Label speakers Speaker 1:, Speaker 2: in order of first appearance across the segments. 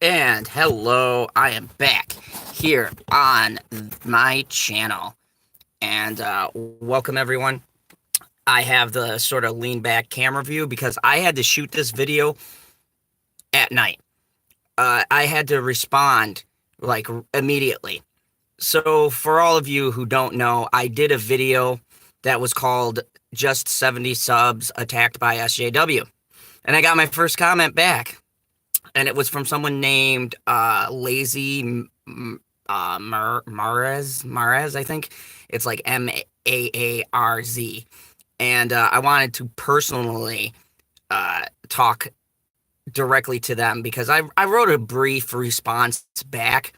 Speaker 1: And hello, I am back here on my channel. And welcome everyone. I have the sort of lean back camera view because I had to shoot this video at night. I had to respond like immediately. So for all of you who don't know, I did a video that was called Just 70 Subs Attacked by SJW. And I got my first comment back. And it was from someone named Lazy Maarz, I think. It's like Maarz. And I wanted to personally talk directly to them because I wrote a brief response back.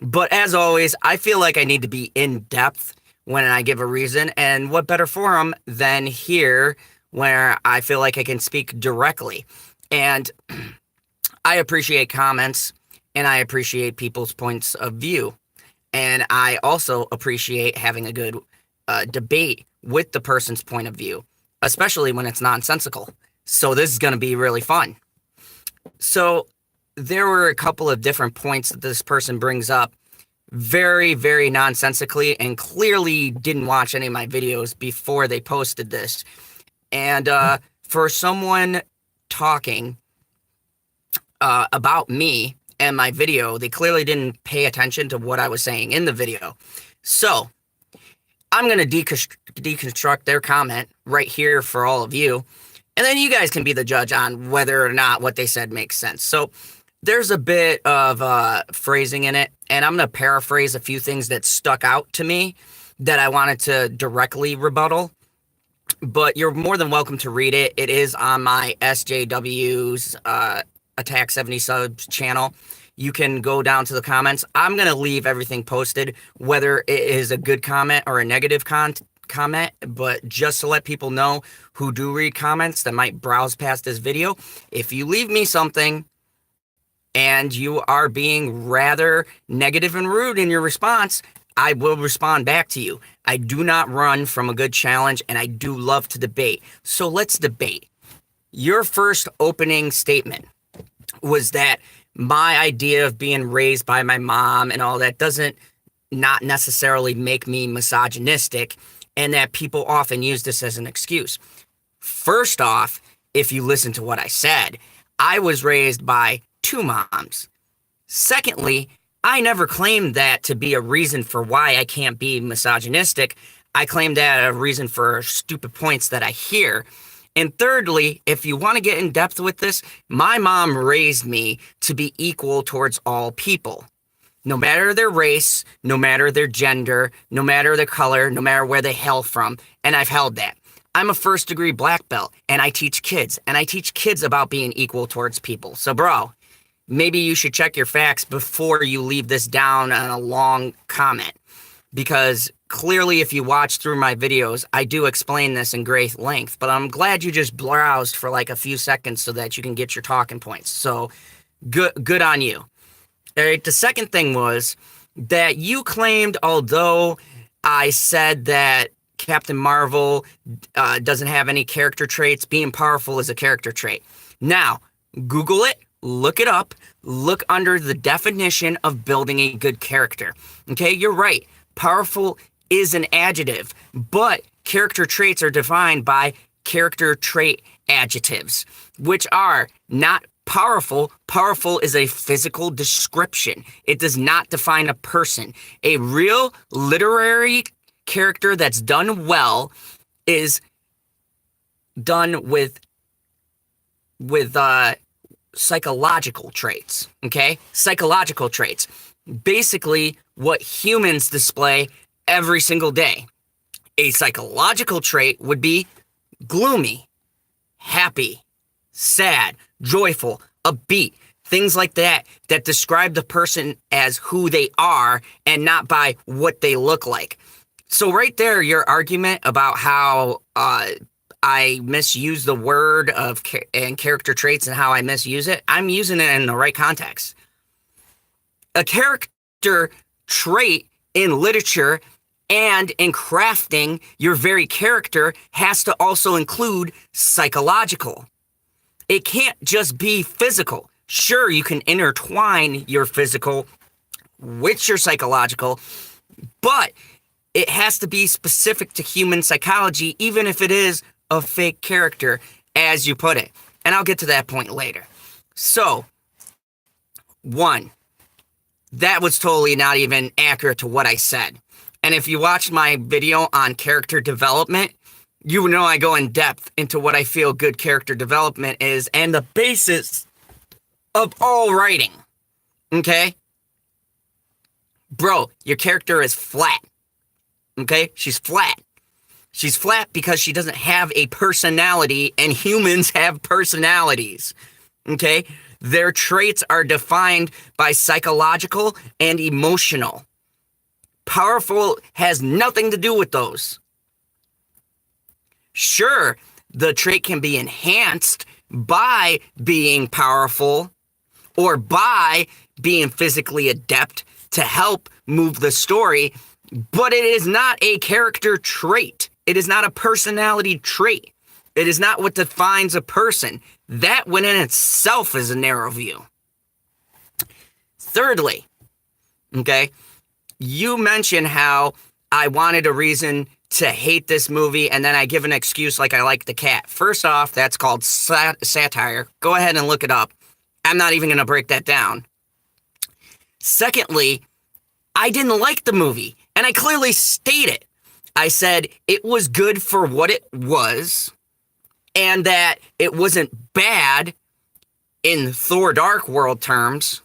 Speaker 1: But as always, I feel like I need to be in depth when I give a reason. And what better forum than here where I feel like I can speak directly. And I appreciate comments and I appreciate people's points of view. And I also appreciate having a good debate with the person's point of view, especially when it's nonsensical. So this is going to be really fun. So there were a couple of different points that this person brings up very, very nonsensically and clearly didn't watch any of my videos before they posted this. And for someone talking about me and my video, they clearly didn't pay attention to what I was saying in the video. So I'm going to deconstruct their comment right here for all of you. And then you guys can be the judge on whether or not what they said makes sense. So there's a bit of phrasing in it, and I'm going to paraphrase a few things that stuck out to me that I wanted to directly rebuttal. But you're more than welcome to read it. It is on my SJWs Attack 70 Subs channel. You can go down to the comments. I'm going to leave everything posted, whether it is a good comment or a negative comment, but just to let people know who do read comments that might browse past this video, if you leave me something and you are being rather negative and rude in your response, I will respond back to you. I do not run from a good challenge, and I do love to debate. So let's debate. Your first opening statement was that my idea of being raised by my mom and all that doesn't not necessarily make me misogynistic, and that people often use this as an excuse. First off, if you listen to what I said, I was raised by two moms. Secondly, I never claimed that to be a reason for why I can't be misogynistic. I claimed that a reason for stupid points that I hear. And thirdly, if you want to get in depth with this, my mom raised me to be equal towards all people. No matter their race, no matter their gender, no matter their color, no matter where they hail from. And I've held that. I'm a first-degree black belt, and I teach kids. And I teach kids about being equal towards people. So, bro, maybe you should check your facts before you leave this down on a long comment. Because clearly, if you watch through my videos, I do explain this in great length. But I'm glad you just browsed for like a few seconds so that you can get your talking points. So good on you. All right, the second thing was that you claimed, although I said that Captain Marvel doesn't have any character traits, being powerful is a character trait. Now, Google it. Look it up. Look under the definition of building a good character. Okay, you're right. Powerful is an adjective, but character traits are defined by character trait adjectives, which are not powerful. Powerful is a physical description. It does not define a person. A real literary character that's done well is done with psychological traits, okay? Psychological traits. Basically, what humans display every single day. A psychological trait would be gloomy, happy, sad, joyful, upbeat, things like that describe the person as who they are and not by what they look like. So right there, your argument about how I misuse the word and character traits and how I misuse it, I'm using it in the right context. A character trait in literature and in crafting your very character has to also include psychological. It can't just be physical. Sure, you can intertwine your physical with your psychological, but it has to be specific to human psychology, even if it is a fake character, as you put it. And I'll get to that point later. So, one, that was totally not even accurate to what I said. And if you watched my video on character development, you know I go in depth into what I feel good character development is and the basis of all writing. Okay? Bro, your character is flat. Okay? She's flat. She's flat because she doesn't have a personality, and humans have personalities. Okay? Their traits are defined by psychological and emotional. Powerful has nothing to do with those. Sure, the trait can be enhanced by being powerful or by being physically adept to help move the story, but it is not a character trait. It is not a personality trait. It is not what defines a person. That, when in itself, is a narrow view. Thirdly, okay, you mentioned how I wanted a reason to hate this movie, and then I give an excuse like I like the cat. First off, that's called satire. Go ahead and look it up. I'm not even going to break that down. Secondly, I didn't like the movie, and I clearly stated. I said it was good for what it was, and that it wasn't bad in Thor Dark World terms,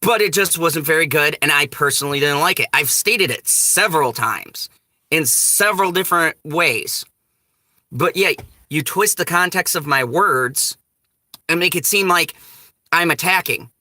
Speaker 1: but it just wasn't very good, and I personally didn't like it. I've stated it several times in several different ways. But yet, you twist the context of my words and make it seem like I'm attacking.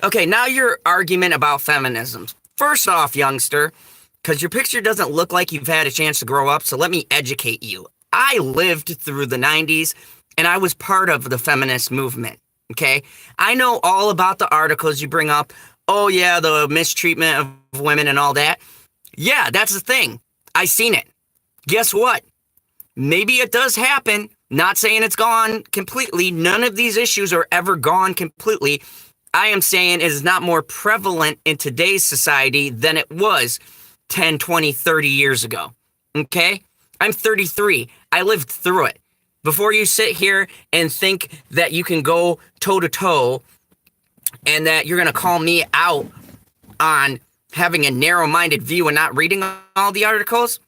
Speaker 1: Okay, now your argument about feminism. First off, youngster, because your picture doesn't look like you've had a chance to grow up, so let me educate you. I lived through the 90s, and I was part of the feminist movement, okay? I know all about the articles you bring up. Oh, yeah, the mistreatment of women and all that. Yeah, that's the thing. I seen it. Guess what? Maybe it does happen. Not saying it's gone completely. None of these issues are ever gone completely. I am saying it is not more prevalent in today's society than it was 10, 20, 30 years ago. Okay? I'm 33. I lived through it. Before you sit here and think that you can go toe-to-toe and that you're going to call me out on having a narrow-minded view and not reading all the articles,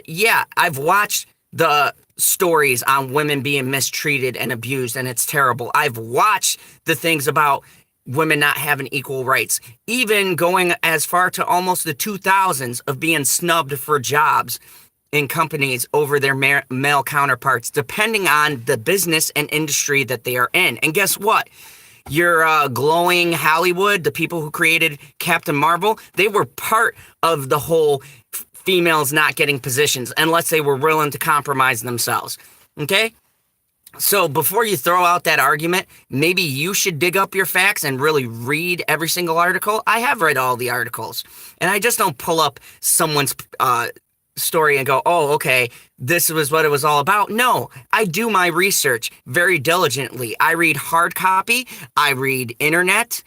Speaker 1: yeah, I've watched the stories on women being mistreated and abused, and it's terrible. I've watched the things about women not having equal rights, even going as far to almost the 2000s of being snubbed for jobs in companies over their male counterparts, depending on the business and industry that they are in. And guess what? Your glowing Hollywood, the people who created Captain Marvel, they were part of the whole females not getting positions unless they were willing to compromise themselves. Okay? So before you throw out that argument, maybe you should dig up your facts and really read every single article. I have read all the articles, and I just don't pull up someone's story and go, oh, okay, this was what it was all about. No, I do my research very diligently. I read hard copy, I read internet,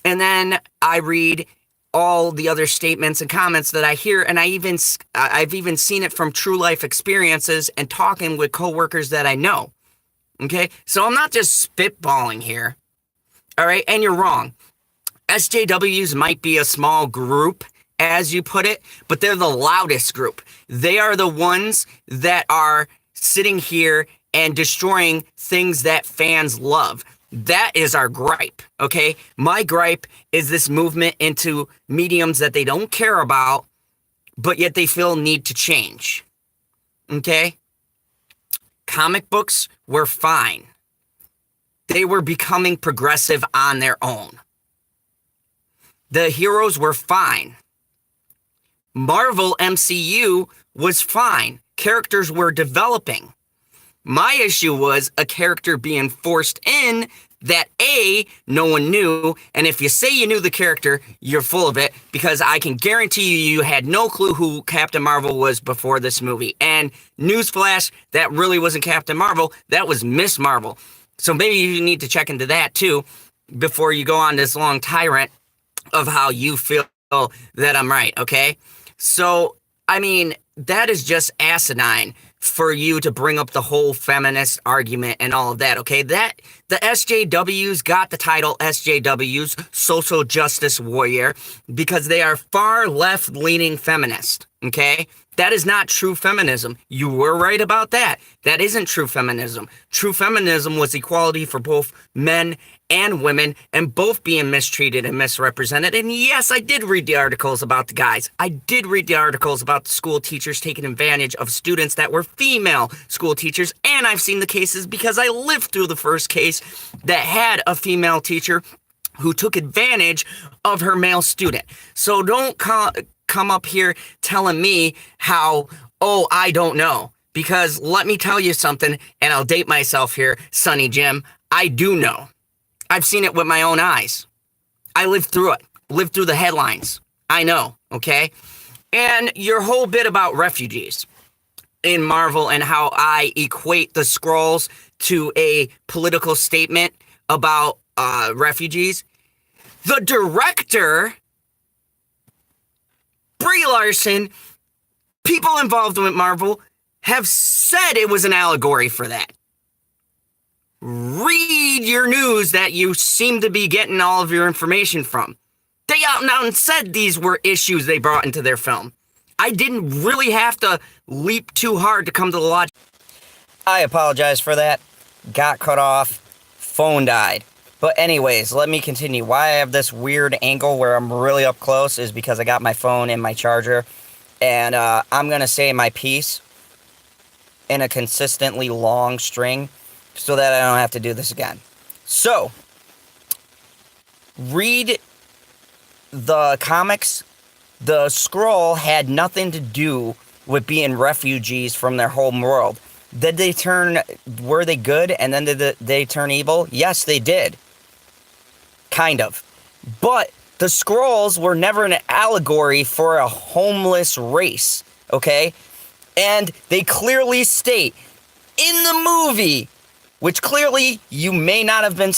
Speaker 1: and then I read all the other statements and comments that I hear, and I've even seen it from true life experiences and talking with coworkers that I know. Okay, so I'm not just spitballing here. All right, and you're wrong. SJWs might be a small group, as you put it, but they're the loudest group. They are the ones that are sitting here and destroying things that fans love. That is our gripe, okay? My gripe is this movement into mediums that they don't care about, but yet they feel need to change, okay? Comic books were fine. They were becoming progressive on their own. The heroes were fine. Marvel MCU was fine. Characters were developing. My issue was a character being forced in that A, no one knew, and if you say you knew the character, you're full of it, because I can guarantee you had no clue who Captain Marvel was before this movie. And newsflash, that really wasn't Captain Marvel, that was Miss Marvel. So maybe you need to check into that too before you go on this long tyrant of how you feel that I'm right, okay? So, I mean, that is just asinine for you to bring up the whole feminist argument and all of that, okay? That the SJWs got the title SJWs, social justice warrior, because they are far left-leaning feminist, okay? That is not true feminism. You were right about that. That isn't true feminism. True feminism was equality for both men and women, and both being mistreated and misrepresented. And yes, I did read the articles about the guys. I did read the articles about the school teachers taking advantage of students that were female school teachers. And I've seen the cases because I lived through the first case that had a female teacher who took advantage of her male student. So don't come up here telling me how, oh, I don't know. Because let me tell you something, and I'll date myself here, Sonny Jim. I do know. I've seen it with my own eyes. I lived through it. Lived through the headlines. I know, okay? And your whole bit about refugees in Marvel and how I equate the Skrulls to a political statement about refugees. The director, Brie Larson, people involved with Marvel have said it was an allegory for that. Read your news that you seem to be getting all of your information from. They out and out and said these were issues they brought into their film. I didn't really have to leap too hard to come to the logic. I apologize for that. Got cut off. Phone died. But anyways, let me continue. Why I have this weird angle where I'm really up close is because I got my phone in my charger. And I'm going to say my piece in a consistently long string so that I don't have to do this again. So, read the comics. The Skrull had nothing to do with being refugees from their home world. Were they good and then did they turn evil? Yes, they did. Kind of. But the Skrulls were never an allegory for a homeless race, okay? And they clearly state in the movie, which clearly you may not have been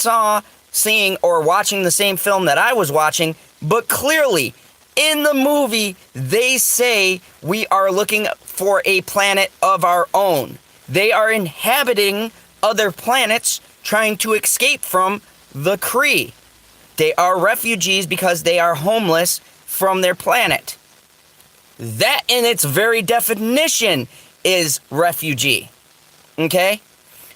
Speaker 1: seeing or watching the same film that I was watching, but clearly in the movie they say we are looking for a planet of our own. They are inhabiting other planets trying to escape from the Kree. They are refugees because they are homeless from their planet. That in its very definition is refugee. Okay?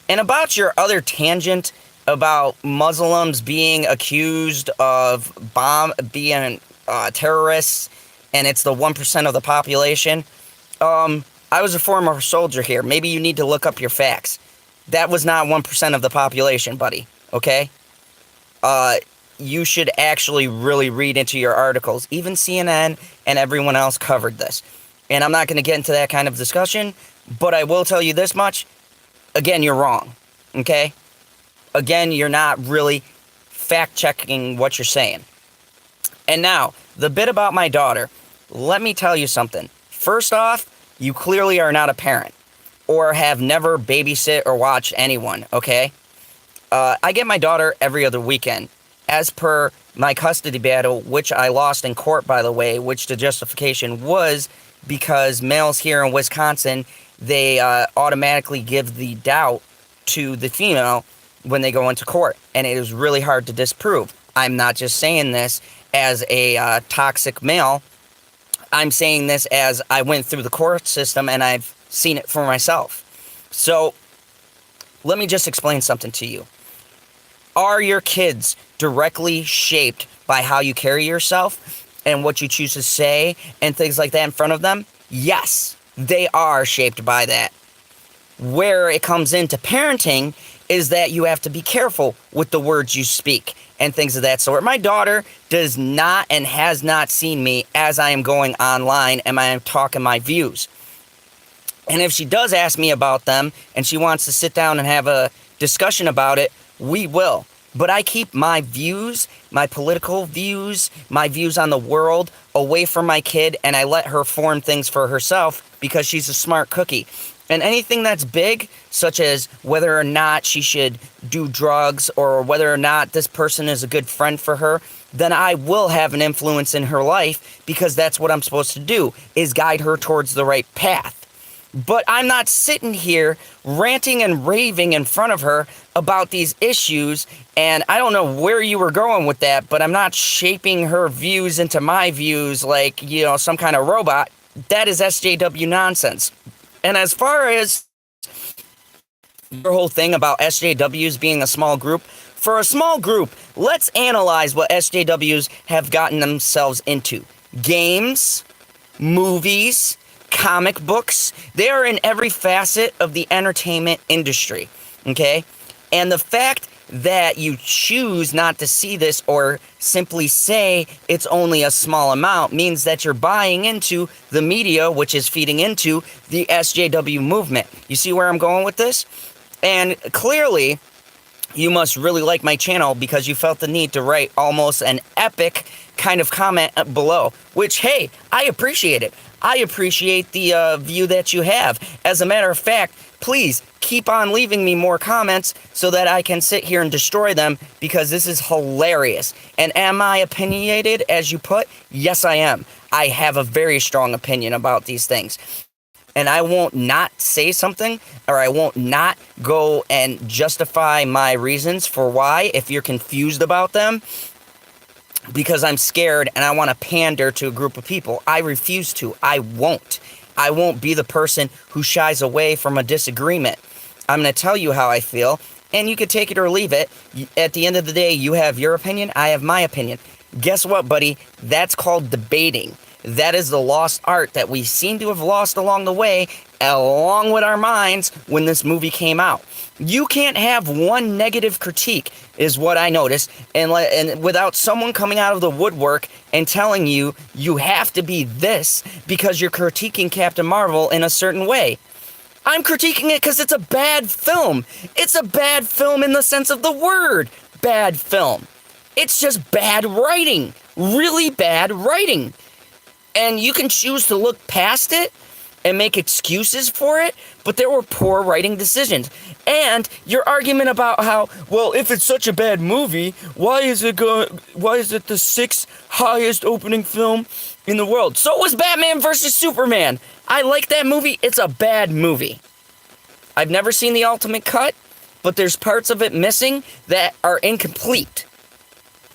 Speaker 1: And about your other tangent about Muslims being accused of being terrorists, and it's the 1% of the population. I was a former soldier here. Maybe you need to look up your facts. That was not 1% of the population, buddy. Okay? You should actually really read into your articles. Even CNN and everyone else covered this. And I'm not going to get into that kind of discussion, but I will tell you this much. Again, you're wrong. Okay? Again, you're not really fact-checking what you're saying. And now, the bit about my daughter. Let me tell you something. First off, you clearly are not a parent or have never babysit or watched anyone, okay? I get my daughter every other weekend. As per my custody battle, which I lost in court, by the way, which the justification was because males here in Wisconsin, they automatically give the doubt to the female when they go into court. And it is really hard to disprove. I'm not just saying this as a toxic male. I'm saying this as I went through the court system and I've seen it for myself. So, let me just explain something to you. Are your kids directly shaped by how you carry yourself and what you choose to say and things like that in front of them? Yes, they are shaped by that. Where it comes into parenting is that you have to be careful with the words you speak and things of that sort. My daughter does not and has not seen me as I am going online and I am talking my views. And if she does ask me about them and she wants to sit down and have a discussion about it, we will. But I keep my views, my political views, my views on the world away from my kid, and I let her form things for herself because she's a smart cookie. And anything that's big, such as whether or not she should do drugs or whether or not this person is a good friend for her, then I will have an influence in her life because that's what I'm supposed to do, is guide her towards the right path. But I'm not sitting here ranting and raving in front of her about these issues, and I don't know where you were going with that, but I'm not shaping her views into my views like, some kind of robot. That is SJW nonsense. And as far as your whole thing about SJWs being a small group, for a small group, let's analyze what SJWs have gotten themselves into. Games, movies, comic books. They are in every facet of the entertainment industry, okay? And the fact that you choose not to see this or simply say it's only a small amount means that you're buying into the media, which is feeding into the SJW movement. You see where I'm going with this? And clearly, you must really like my channel because you felt the need to write almost an epic kind of comment below, which, hey, I appreciate it. I appreciate the view that you have. As a matter of fact, please keep on leaving me more comments so that I can sit here and destroy them because this is hilarious. And am I opinionated, as you put? Yes, I am. I have a very strong opinion about these things. And I won't not say something, or I won't not go and justify my reasons for why if you're confused about them, because I'm scared and I want to pander to a group of people. I refuse to. I won't. I won't be the person who shies away from a disagreement. I'm going to tell you how I feel, and you can take it or leave it. At the end of the day, you have your opinion, I have my opinion. Guess what, buddy? That's called debating. That is the lost art that we seem to have lost along the way, along with our minds when this movie came out. You can't have one negative critique, is what I noticed, and without someone coming out of the woodwork and telling you you have to be this because you're critiquing Captain Marvel in a certain way. I'm critiquing it because it's a bad film. It's a bad film in the sense of the word bad film. It's just bad writing. Really bad writing. And you can choose to look past it and make excuses for it, but there were poor writing decisions. And your argument about how, well, if it's such a bad movie, why is it the sixth highest opening film in the world? So was Batman vs. Superman. I like that movie. It's a bad movie. I've never seen the ultimate cut, but there's parts of it missing that are incomplete.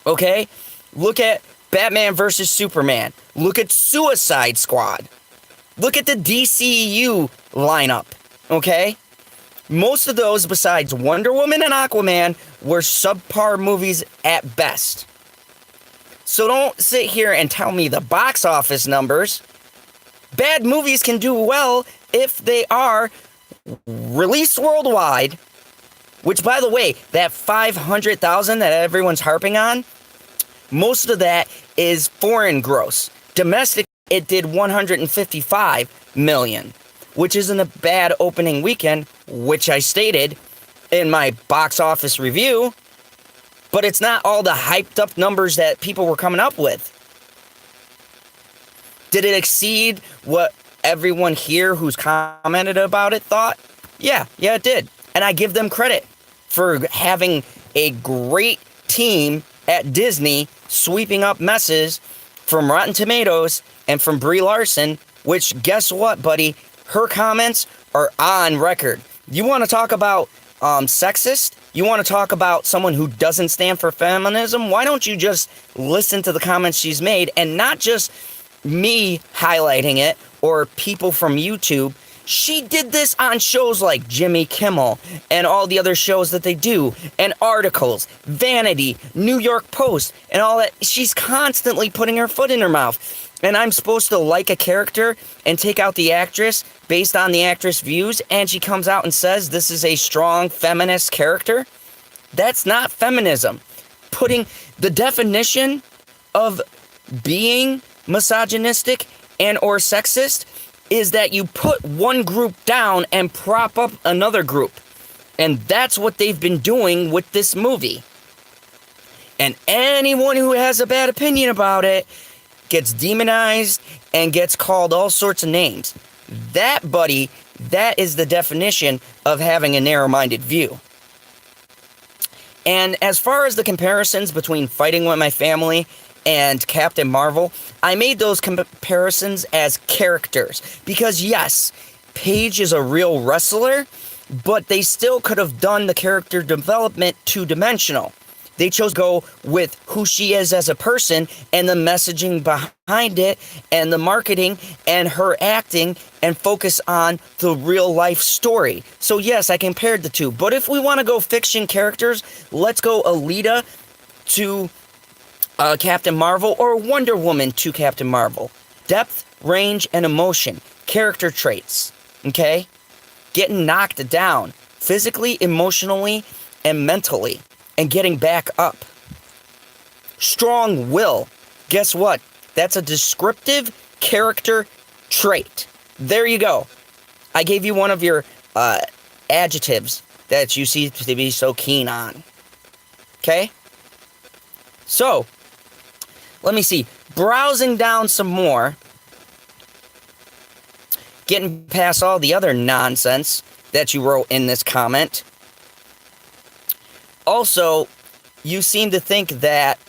Speaker 1: Okay? Look at Batman vs. Superman. Look at Suicide Squad. Look at the DCEU lineup, okay? Most of those, besides Wonder Woman and Aquaman, were subpar movies at best. So don't sit here and tell me the box office numbers. Bad movies can do well if they are released worldwide, which, by the way, that 500,000 that everyone's harping on, most of that is foreign gross. Domestic, it did 155 million, which isn't a bad opening weekend, which I stated in my box office review, but it's not all the hyped up numbers that people were coming up with. Did it exceed what everyone here who's commented about it thought? Yeah, it did. And I give them credit for having a great team at Disney sweeping up messes from Rotten Tomatoes and from Brie Larson, which, guess what, buddy? Her comments are on record. You want to talk about sexist? You want to talk about someone who doesn't stand for feminism? Why don't you just listen to the comments she's made, and not just me highlighting it or people from YouTube? She did this on shows like Jimmy Kimmel and all the other shows that they do, and articles, Vanity, New York Post, and all that. She's constantly putting her foot in her mouth. And I'm supposed to like a character and take out the actress based on the actress' views, and she comes out and says this is a strong feminist character? That's not feminism. Putting the definition of being misogynistic and or sexist is that you put one group down and prop up another group. And that's what they've been doing with this movie. And anyone who has a bad opinion about it gets demonized and gets called all sorts of names. That, buddy, That is the definition of having a narrow-minded view. And as far as the comparisons between Fighting With My Family and Captain Marvel, I made those comparisons as characters. Because yes, Paige is a real wrestler, but they still could have done the character development two-dimensional. They chose to go with who she is as a person and the messaging behind it and the marketing and her acting and focus on the real life story. So yes, I compared the two. But if we want to go fiction characters, let's go Alita to Captain Marvel or Wonder Woman to Captain Marvel. Depth, range, and emotion. Character traits. Okay? Getting knocked down physically, emotionally, and mentally. And getting back up. Strong will. Guess what? That's a descriptive character trait. There you go. I gave you one of your adjectives that you seem to be so keen on. Okay? So, let me see. Browsing down some more. Getting past all the other nonsense that you wrote in this comment. Also, you seem to think that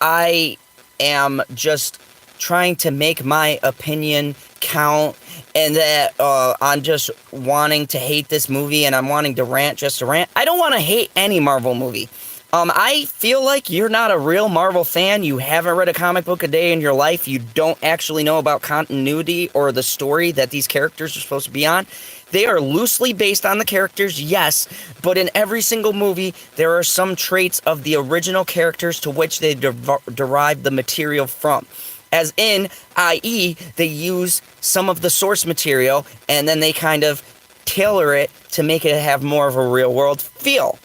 Speaker 1: I am just trying to make my opinion count and that I'm just wanting to hate this movie and I'm wanting to rant just to rant. I don't want to hate any Marvel movie. I feel like you're not a real Marvel fan. You haven't read a comic book a day in your life. You don't actually know about continuity or the story that these characters are supposed to be on. They are loosely based on the characters, yes, but in every single movie, there are some traits of the original characters to which they derive the material from. As in, i.e., they use some of the source material, and then they kind of tailor it to make it have more of a real-world feel.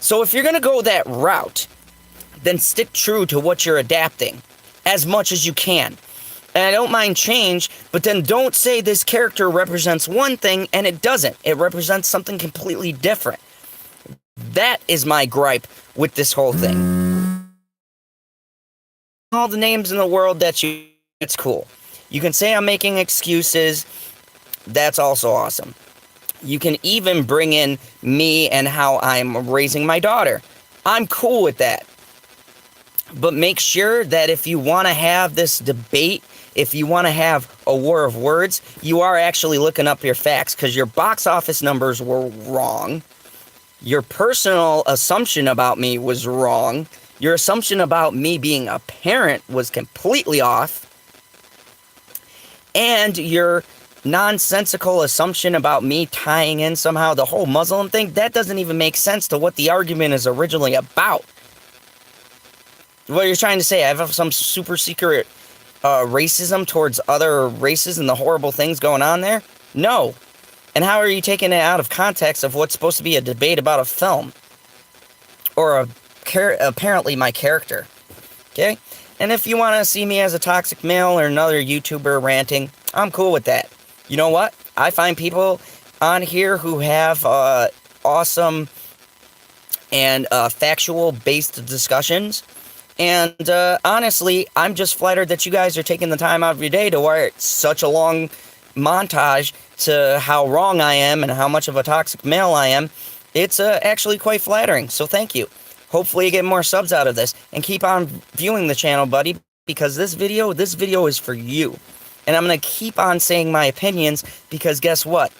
Speaker 1: So if you're going to go that route, then stick true to what you're adapting as much as you can. And I don't mind change, but then don't say this character represents one thing and it doesn't. It represents something completely different. That is my gripe with this whole thing. All the names in the world that it's cool. You can say I'm making excuses. That's also awesome. You can even bring in me and how I'm raising my daughter. I'm cool with that. But make sure that if you want to have this debate, if you want to have a war of words, you are actually looking up your facts because your box office numbers were wrong. Your personal assumption about me was wrong. Your assumption about me being a parent was completely off. And your nonsensical assumption about me tying in somehow the whole Muslim thing, that doesn't even make sense to what the argument is originally about. What you're trying to say, I have some super secret racism towards other races and the horrible things going on there? No. And how are you taking it out of context of what's supposed to be a debate about a film? Or apparently my character. Okay? And if you want to see me as a toxic male or another YouTuber ranting, I'm cool with that. You know what? I find people on here who have awesome and factual-based discussions. And honestly, I'm just flattered that you guys are taking the time out of your day to write such a long montage to how wrong I am and how much of a toxic male I am. It's actually quite flattering, so thank you. Hopefully you get more subs out of this. And keep on viewing the channel, buddy, because this video is for you. And I'm going to keep on saying my opinions because guess what?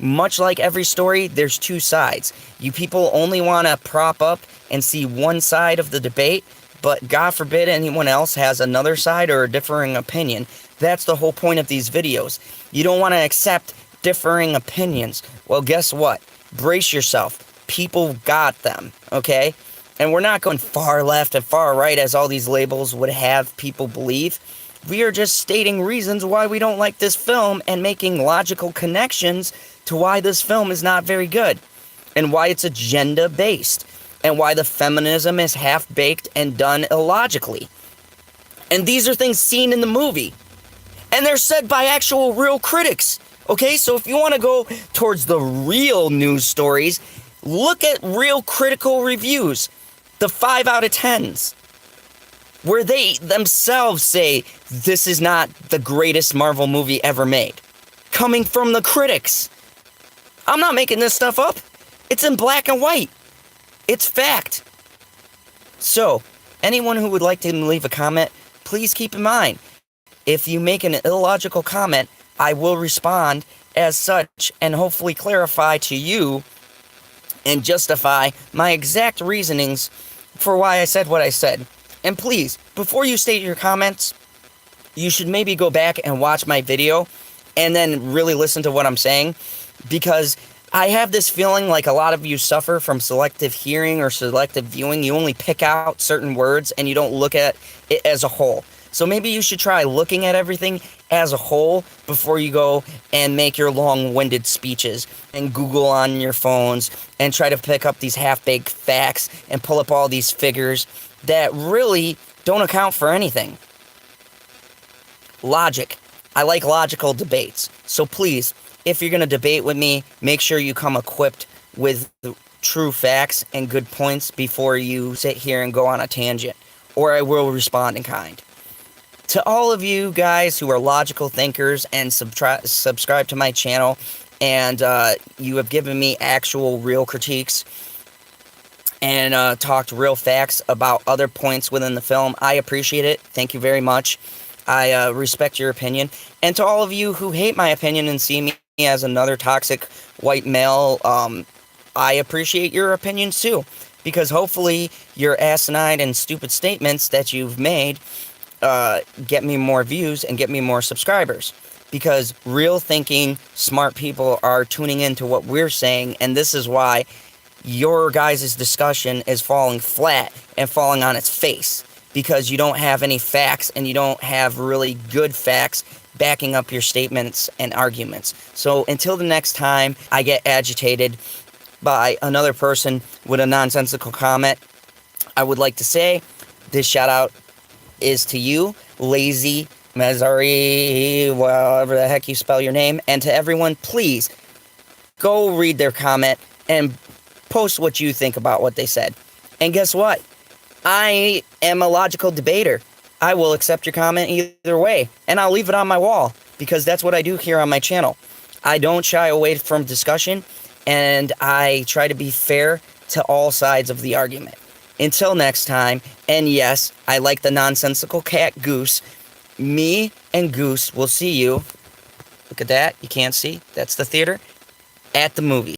Speaker 1: Much like every story, there's two sides. You people only want to prop up and see one side of the debate, but God forbid anyone else has another side or a differing opinion. That's the whole point of these videos. You don't want to accept differing opinions. Well, guess what? Brace yourself. People got them, okay? And we're not going far left and far right as all these labels would have people believe. We are just stating reasons why we don't like this film and making logical connections to why this film is not very good and why it's agenda-based and why the feminism is half-baked and done illogically. And these are things seen in the movie. And they're said by actual real critics. Okay, so if you want to go towards the real news stories, look at real critical reviews. The 5 out of 10s. Where they themselves say, this is not the greatest Marvel movie ever made. coming from the critics. I'm not making this stuff up. It's in black and white. It's fact. So, anyone who would like to leave a comment, please keep in mind, if you make an illogical comment, I will respond as such and hopefully clarify to you and justify my exact reasonings for why I said what I said. And please, before you state your comments, you should maybe go back and watch my video and then really listen to what I'm saying, because I have this feeling like a lot of you suffer from selective hearing or selective viewing. You only pick out certain words and you don't look at it as a whole. So maybe you should try looking at everything as a whole before you go and make your long-winded speeches and Google on your phones and try to pick up these half-baked facts and pull up all these figures that really don't account for anything. Logic. I like logical debates. So please, if you're going to debate with me, make sure you come equipped with true facts and good points before you sit here and go on a tangent, or I will respond in kind. To all of you guys who are logical thinkers and subscribe to my channel, and you have given me actual real critiques and talked real facts about other points within the film, I appreciate it. Thank you very much. I respect your opinion. And to all of you who hate my opinion and see me as another toxic white male, I appreciate your opinions too, because hopefully your asinine and stupid statements that you've made get me more views and get me more subscribers, because real thinking smart people are tuning into what we're saying, and this is why your guys' discussion is falling flat and falling on its face, because you don't have any facts and you don't have really good facts backing up your statements and arguments. So until the next time I get agitated by another person with a nonsensical comment, I would like to say this shout out is to you, Lazy Mazzari, whatever the heck you spell your name, and to everyone, please go read their comment and post what you think about what they said. And guess what? I am a logical debater. I will accept your comment either way, and I'll leave it on my wall, because that's what I do here on my channel. I don't shy away from discussion, and I try to be fair to all sides of the argument. Until next time, and yes, I like the nonsensical cat Goose. Me and Goose will see you. Look at that. You can't see. That's the theater. At the movie.